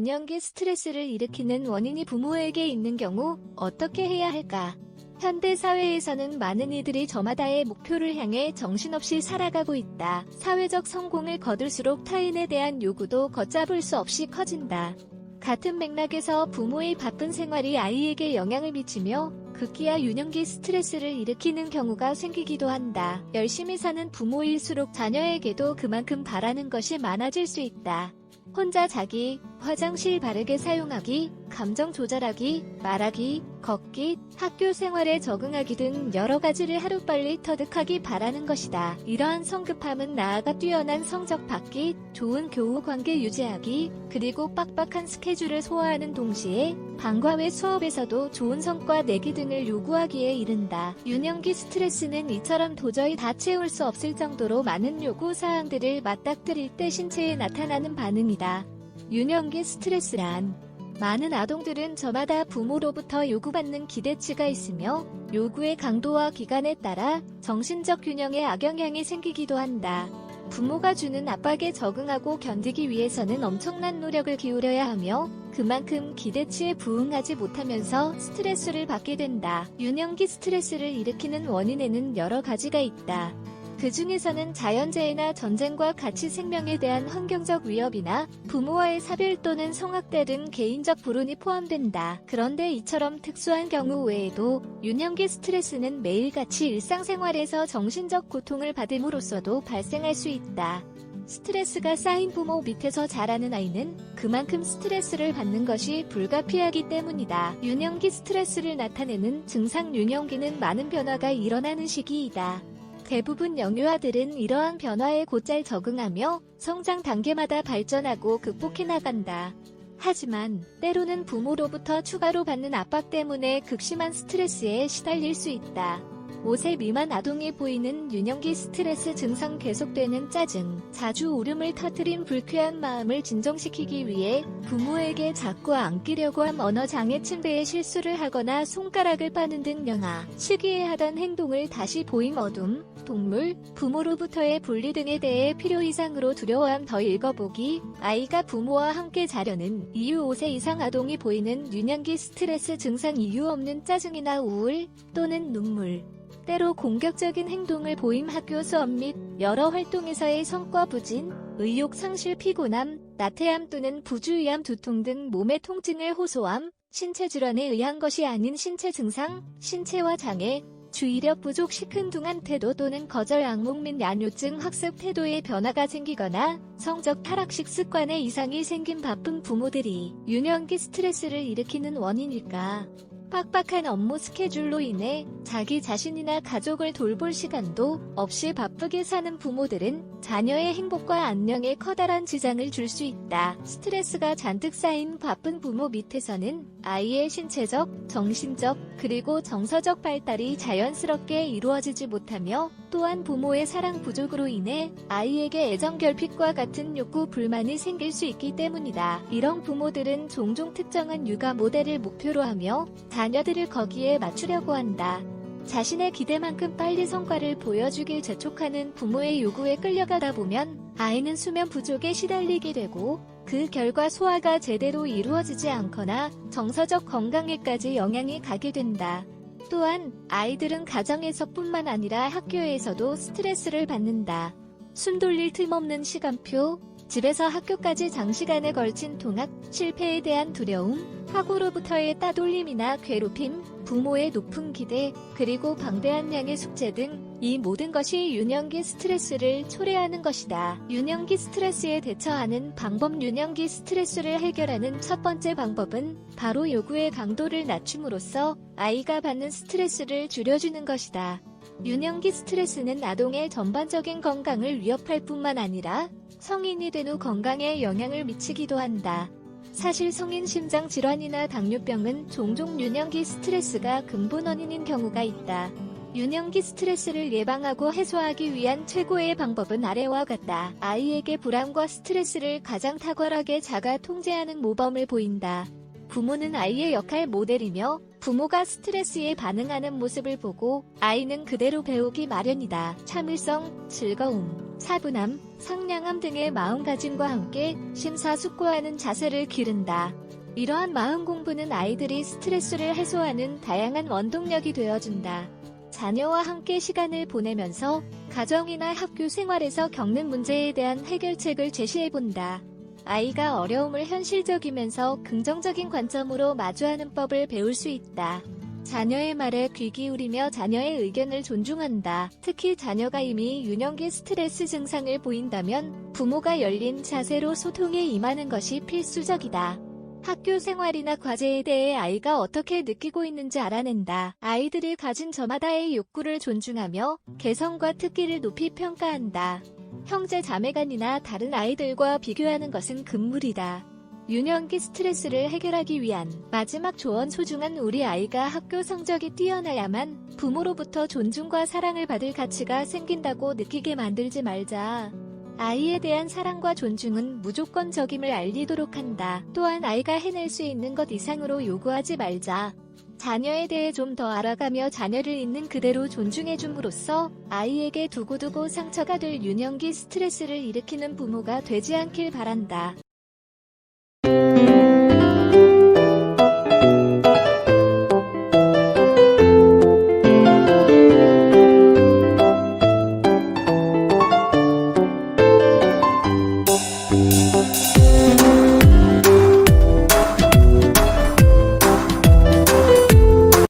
유년기 스트레스를 일으키는 원인이 부모에게 있는 경우 어떻게 해야 할까? 현대 사회에서는 많은 이들이 저마다의 목표를 향해 정신없이 살아가고 있다. 사회적 성공을 거둘수록 타인에 대한 요구도 걷잡을 수 없이 커진다. 같은 맥락에서 부모의 바쁜 생활이 아이에게 영향을 미치며 급기야 유년기 스트레스를 일으키는 경우가 생기기도 한다. 열심히 사는 부모일수록 자녀에게도 그만큼 바라는 것이 많아질 수 있다. 혼자 자기, 화장실 바르게 사용하기, 감정 조절하기, 말하기, 걷기, 학교 생활에 적응하기 등 여러 가지를 하루빨리 터득하기 바라는 것이다. 이러한 성급함은 나아가 뛰어난 성적 받기, 좋은 교우 관계 유지하기, 그리고 빡빡한 스케줄을 소화하는 동시에 방과 외 수업에서도 좋은 성과 내기 등을 요구하기에 이른다. 유년기 스트레스는 이처럼 도저히 다 채울 수 없을 정도로 많은 요구 사항들을 맞닥뜨릴 때 신체에 나타나는 반응이다. 유년기 스트레스란 많은 아동들은 저마다 부모로부터 요구받는 기대치가 있으며 요구의 강도와 기간에 따라 정신적 균형에 악영향이 생기기도 한다. 부모가 주는 압박에 적응하고 견디기 위해서는 엄청난 노력을 기울여야 하며 그만큼 기대치에 부응하지 못하면서 스트레스를 받게 된다. 유년기 스트레스를 일으키는 원인에는 여러 가지가 있다. 그 중에서는 자연재해나 전쟁과 가치 생명에 대한 환경적 위협이나 부모와의 사별 또는 성학대 등 개인적 불운이 포함된다. 그런데 이처럼 특수한 경우 외에도 유년기 스트레스는 매일같이 일상생활에서 정신적 고통을 받음으로써도 발생할 수 있다. 스트레스가 쌓인 부모 밑에서 자라는 아이는 그만큼 스트레스를 받는 것이 불가피하기 때문이다. 유년기 스트레스를 나타내는 증상. 유년기는 많은 변화가 일어나는 시기이다. 대부분 영유아들은 이러한 변화에 곧잘 적응하며 성장 단계마다 발전하고 극복해 나간다. 하지만 때로는 부모로부터 추가로 받는 압박 때문에 극심한 스트레스에 시달릴 수 있다. 5세 미만 아동이 보이는 유년기 스트레스 증상. 계속되는 짜증, 자주 울음을 터뜨린 불쾌한 마음을 진정시키기 위해 부모에게 자꾸 안기려고 함, 언어장애, 침대에 실수를 하거나 손가락을 빠는 등 영아 시기에 하던 행동을 다시 보임, 어둠, 동물, 부모로부터의 분리 등에 대해 필요 이상으로 두려워함. 더 읽어보기, 아이가 부모와 함께 자려는 이유. 5세 이상 아동이 보이는 유년기 스트레스 증상. 이유 없는 짜증이나 우울 또는 눈물, 때로 공격적인 행동을 보임, 학교 수업 및 여러 활동에서의 성과 부진, 의욕 상실, 피곤함, 나태함 또는 부주의함, 두통 등 몸의 통증을 호소함, 신체 질환에 의한 것이 아닌 신체 증상, 신체화 장애, 주의력 부족, 시큰둥한 태도 또는 거절, 악몽 및 야뇨증, 학습 태도에 변화가 생기거나 성적 타락식 습관에 이상이 생긴 바쁜 부모들이 유년기 스트레스를 일으키는 원인일까? 빡빡한 업무 스케줄로 인해 자기 자신이나 가족을 돌볼 시간도 없이 바쁘게 사는 부모들은 자녀의 행복과 안녕에 커다란 지장을 줄 수 있다. 스트레스가 잔뜩 쌓인 바쁜 부모 밑에서는 아이의 신체적, 정신적, 그리고 정서적 발달이 자연스럽게 이루어지지 못하며 또한 부모의 사랑 부족으로 인해 아이에게 애정 결핍과 같은 욕구, 불만이 생길 수 있기 때문이다. 이런 부모들은 종종 특정한 육아 모델을 목표로 하며 자녀들을 거기에 맞추려고 한다. 자신의 기대만큼 빨리 성과를 보여주길 재촉하는 부모의 요구에 끌려가다 보면 아이는 수면 부족에 시달리게 되고 그 결과 소화가 제대로 이루어지지 않거나 정서적 건강에까지 영향이 가게 된다. 또한 아이들은 가정에서뿐만 아니라 학교에서도 스트레스를 받는다. 숨 돌릴 틈 없는 시간표, 집에서 학교까지 장시간에 걸친 통학, 실패에 대한 두려움, 학우로부터의 따돌림이나 괴롭힘, 부모의 높은 기대, 그리고 방대한 양의 숙제 등 이 모든 것이 유년기 스트레스를 초래하는 것이다. 유년기 스트레스에 대처하는 방법. 유년기 스트레스를 해결하는 첫 번째 방법은 바로 요구의 강도를 낮춤으로써 아이가 받는 스트레스를 줄여주는 것이다. 유년기 스트레스는 아동의 전반적인 건강을 위협할 뿐만 아니라 성인이 된 후 건강에 영향을 미치기도 한다. 사실 성인 심장 질환이나 당뇨병은 종종 유년기 스트레스가 근본 원인인 경우가 있다. 유년기 스트레스를 예방하고 해소하기 위한 최고의 방법은 아래와 같다. 아이에게 불안과 스트레스를 가장 탁월하게 자가 통제하는 모범을 보인다. 부모는 아이의 역할 모델이며 부모가 스트레스에 반응하는 모습을 보고 아이는 그대로 배우기 마련이다. 참을성, 즐거움, 차분함, 상냥함 등의 마음가짐과 함께 심사숙고하는 자세를 기른다. 이러한 마음 공부는 아이들이 스트레스를 해소하는 다양한 원동력이 되어준다. 자녀와 함께 시간을 보내면서 가정이나 학교 생활에서 겪는 문제에 대한 해결책을 제시해본다. 아이가 어려움을 현실적이면서 긍정적인 관점으로 마주하는 법을 배울 수 있다. 자녀의 말에 귀 기울이며 자녀의 의견을 존중한다. 특히 자녀가 이미 유년기 스트레스 증상을 보인다면 부모가 열린 자세로 소통에 임하는 것이 필수적이다. 학교 생활이나 과제에 대해 아이가 어떻게 느끼고 있는지 알아낸다. 아이들이 가진 저마다의 욕구를 존중하며 개성과 특기를 높이 평가한다. 형제 자매간이나 다른 아이들과 비교하는 것은 금물이다. 유년기 스트레스를 해결하기 위한 마지막 조언. 소중한 우리 아이가 학교 성적이 뛰어나야만 부모로부터 존중과 사랑을 받을 가치가 생긴다고 느끼게 만들지 말자. 아이에 대한 사랑과 존중은 무조건적임을 알리도록 한다. 또한 아이가 해낼 수 있는 것 이상으로 요구하지 말자. 자녀에 대해 좀 더 알아가며 자녀를 있는 그대로 존중해줌으로써 아이에게 두고두고 상처가 될 유년기 스트레스를 일으키는 부모가 되지 않길 바란다.